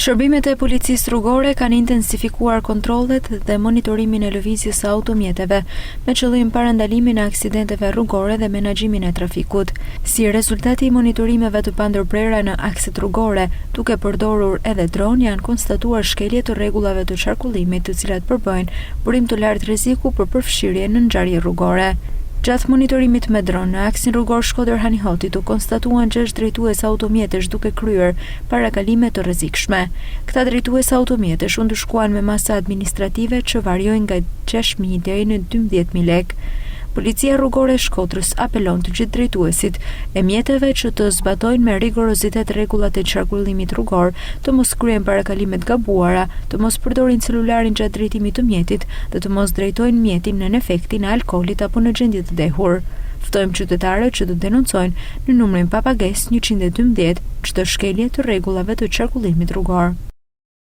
Shërbimet e policisë rrugore kanë intensifikuar kontrollet dhe monitorimin e lëvizjes së automjeteve me qëllim parandalimin e aksidenteve rrugore dhe menaxhimin e trafikut. Si rezultati i monitorimeve të pandërprera në akset rrugore, duke përdorur edhe dron, janë konstatuar shkelje të rregullave të qarkullimit, të cilat përbëjnë burim të lartë rreziku për përfshirje në ngjarje rrugore. Gjatë monitorimit me dron në aksin rrugor Shkodër-Hanihoti u konstatuan 6 drejtues automjetesh duke kryer parakalime të rrezikshme. Këta drejtues automjetesh u ndëshkuan me masa administrative që variojnë nga 6.000 deri në 12.000 lekë. Policia rrugore e Shkodrës apelon të gjithë drejtuesit e mjeteve që të zbatojnë me rigorozitet rregullat e qarkullimit rrugor, të mos kryejnë parakalimet gabuara, të mos përdorin celularin gjatë drejtimit të mjetit dhe të mos drejtojnë mjetin në efektin e alkoolit apo në gjendje të dehur. Ftojmë qytetarët që të denoncojnë në numrin papagesë 112 çdo shkelje të rregullave të qarkullimit rrugor.